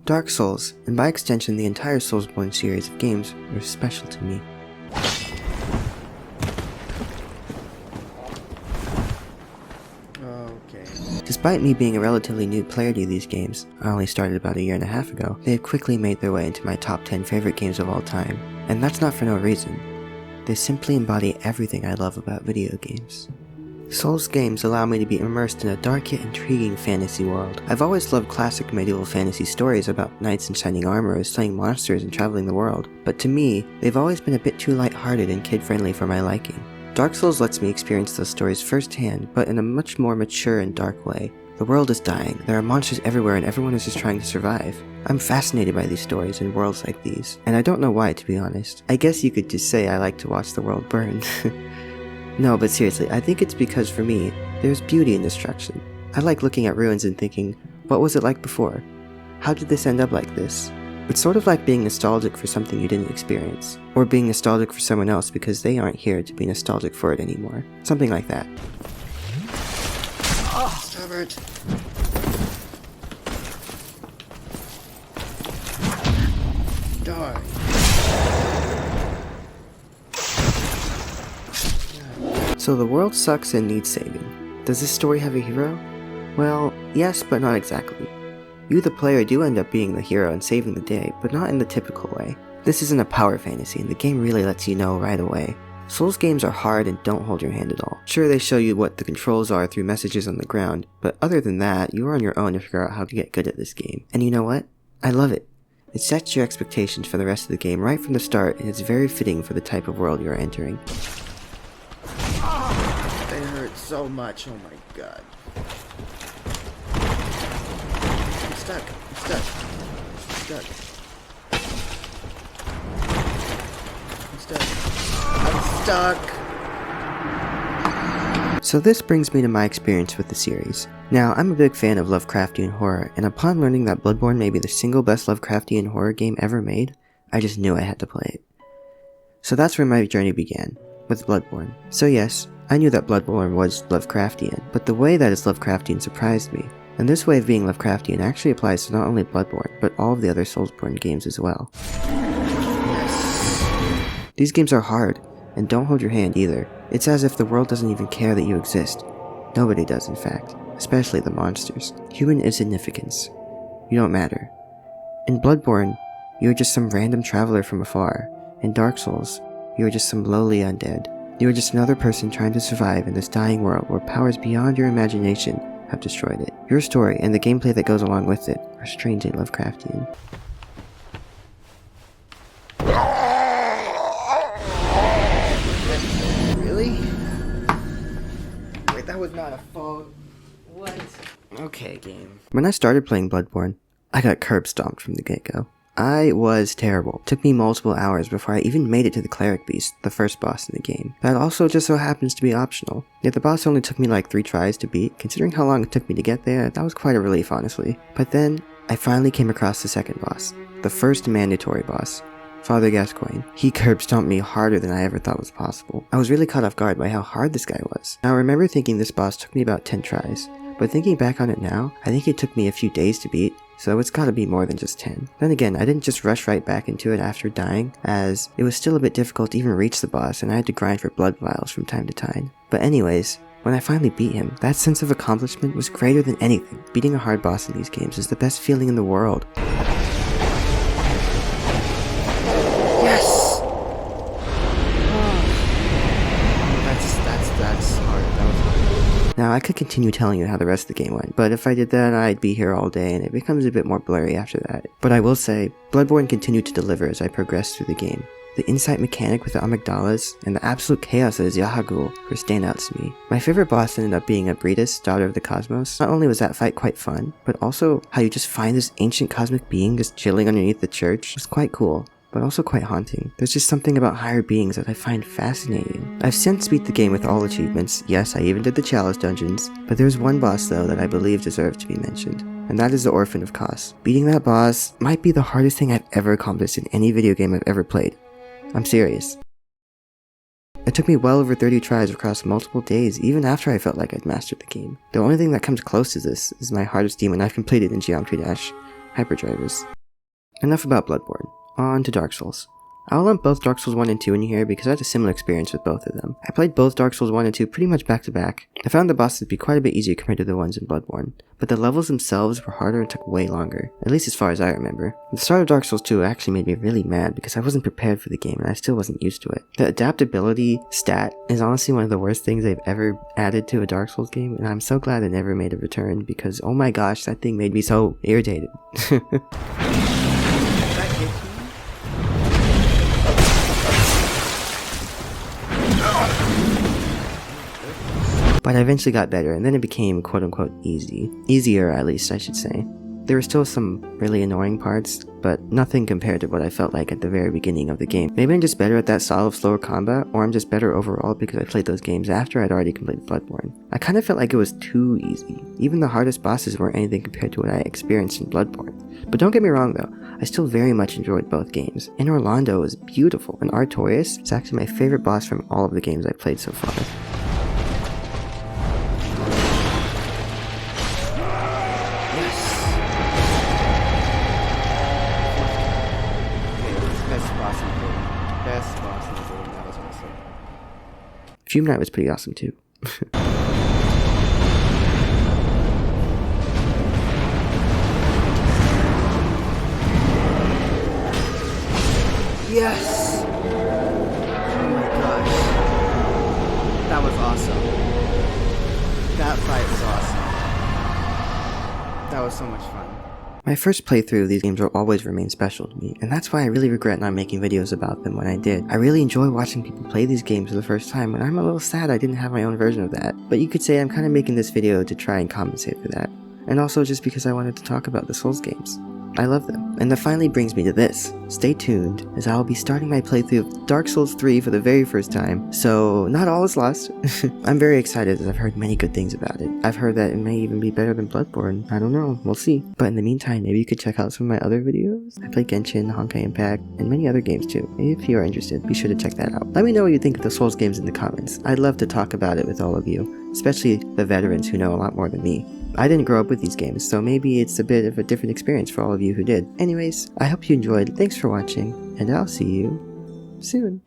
Dark Souls, and by extension the entire Soulsborne series of games, were special to me. Despite me being a relatively new player to these games, I only started about a year and a half ago, they have quickly made their way into my top 10 favorite games of all time. And that's not for no reason. They simply embody everything I love about video games. Souls games allow me to be immersed in a dark yet intriguing fantasy world. I've always loved classic medieval fantasy stories about knights in shining armor slaying monsters and traveling the world, but to me, they've always been a bit too lighthearted and kid-friendly for my liking. Dark Souls lets me experience those stories firsthand, but in a much more mature and dark way. The world is dying, there are monsters everywhere and everyone is just trying to survive. I'm fascinated by these stories and worlds like these, and I don't know why, to be honest. I guess you could just say I like to watch the world burn. No, but seriously, I think it's because for me, there's beauty in destruction. I like looking at ruins and thinking, what was it like before? How did this end up like this? It's sort of like being nostalgic for something you didn't experience, or being nostalgic for someone else because they aren't here to be nostalgic for it anymore. Something like that. Oh, stubborn. Die. So the world sucks and needs saving. Does this story have a hero? Well, yes, but not exactly. You, the player, do end up being the hero and saving the day, but not in the typical way. This isn't a power fantasy, and the game really lets you know right away. Souls games are hard and don't hold your hand at all. Sure, they show you what the controls are through messages on the ground, but other than that, you are on your own to figure out how to get good at this game. And you know what? I love it. It sets your expectations for the rest of the game right from the start, and it's very fitting for the type of world you're entering. They hurt so much, oh my god. I'm stuck. So this brings me to my experience with the series. Now, I'm a big fan of Lovecraftian horror, and upon learning that Bloodborne may be the single best Lovecraftian horror game ever made, I just knew I had to play it. So that's where my journey began, with Bloodborne. So yes, I knew that Bloodborne was Lovecraftian, but the way that it's Lovecraftian surprised me. And this way of being Lovecraftian actually applies to not only Bloodborne, but all of the other Soulsborne games as well. These games are hard, and don't hold your hand either. It's as if the world doesn't even care that you exist. Nobody does, in fact, especially the monsters. Human insignificance. You don't matter. In Bloodborne, you are just some random traveler from afar. In Dark Souls, you are just some lowly undead. You are just another person trying to survive in this dying world where powers beyond your imagination have destroyed it. Your story and the gameplay that goes along with it are strangely Lovecraftian. Really? Wait, that was not a phone. What? Okay, game. When I started playing Bloodborne, I got curb stomped from the get-go. I was terrible. It took me multiple hours before I even made it to the Cleric Beast, the first boss in the game. That also just so happens to be optional. Yet the boss only took me like 3 tries to beat. Considering how long it took me to get there, that was quite a relief, honestly. But then, I finally came across the second boss. The first mandatory boss. Father Gascoigne. He curb stomped me harder than I ever thought was possible. I was really caught off guard by how hard this guy was. Now I remember thinking this boss took me about 10 tries. But thinking back on it now, I think it took me a few days to beat. So it's gotta be more than just 10. Then again, I didn't just rush right back into it after dying, as it was still a bit difficult to even reach the boss and I had to grind for blood vials from time to time. But anyways, when I finally beat him, that sense of accomplishment was greater than anything. Beating a hard boss in these games is the best feeling in the world. Yes! That's hard. That was hard. Now, I could continue telling you how the rest of the game went, but if I did that, I'd be here all day and it becomes a bit more blurry after that. But I will say, Bloodborne continued to deliver as I progressed through the game. The insight mechanic with the amygdalas, and the absolute chaos that is Yahagul were standouts to me. My favorite boss ended up being Abritus, Daughter of the Cosmos. Not only was that fight quite fun, but also how you just find this ancient cosmic being just chilling underneath the church was quite cool, but also quite haunting. There's just something about higher beings that I find fascinating. I've since beat the game with all achievements. Yes, I even did the Chalice dungeons, but there's one boss though that I believe deserves to be mentioned, and that is the Orphan of Kos. Beating that boss might be the hardest thing I've ever accomplished in any video game I've ever played. I'm serious. It took me well over 30 tries across multiple days, even after I felt like I'd mastered the game. The only thing that comes close to this is my hardest demon I've completed in Geometry Dash, Hyperdrivers. Enough about Bloodborne. On to Dark Souls. I'll lump both Dark Souls 1 and 2 in here because I had a similar experience with both of them. I played both Dark Souls 1 and 2 pretty much back to back. I found the bosses to be quite a bit easier compared to the ones in Bloodborne, but the levels themselves were harder and took way longer, at least as far as I remember. The start of Dark Souls 2 actually made me really mad because I wasn't prepared for the game and I still wasn't used to it. The adaptability stat is honestly one of the worst things they've ever added to a Dark Souls game, and I'm so glad it never made a return because oh my gosh, that thing made me so irritated. But I eventually got better, and then it became quote-unquote easy. Easier, at least, I should say. There were still some really annoying parts, but nothing compared to what I felt like at the very beginning of the game. Maybe I'm just better at that style of slower combat, or I'm just better overall because I played those games after I'd already completed Bloodborne. I kind of felt like it was too easy. Even the hardest bosses weren't anything compared to what I experienced in Bloodborne. But don't get me wrong though, I still very much enjoyed both games. In Orlando is beautiful, and Artorias is actually my favorite boss from all of the games I've played so far. Best boss in the game, that was awesome. Fume Knight was pretty awesome too. Yes! Oh my gosh. That was awesome. That fight was awesome. That was so much fun. My first playthrough of these games will always remain special to me, and that's why I really regret not making videos about them when I did. I really enjoy watching people play these games for the first time, and I'm a little sad I didn't have my own version of that. But you could say I'm kind of making this video to try and compensate for that, and also just because I wanted to talk about the Souls games. I love them. And that finally brings me to this. Stay tuned, as I will be starting my playthrough of Dark Souls 3 for the very first time, so not all is lost. I'm very excited as I've heard many good things about it. I've heard that it may even be better than Bloodborne. I don't know, we'll see. But in the meantime, maybe you could check out some of my other videos. I play Genshin, Honkai Impact, and many other games too. If you are interested, be sure to check that out. Let me know what you think of the Souls games in the comments. I'd love to talk about it with all of you, especially the veterans who know a lot more than me. I didn't grow up with these games, so maybe it's a bit of a different experience for all of you who did. Anyways, I hope you enjoyed, thanks for watching, and I'll see you soon.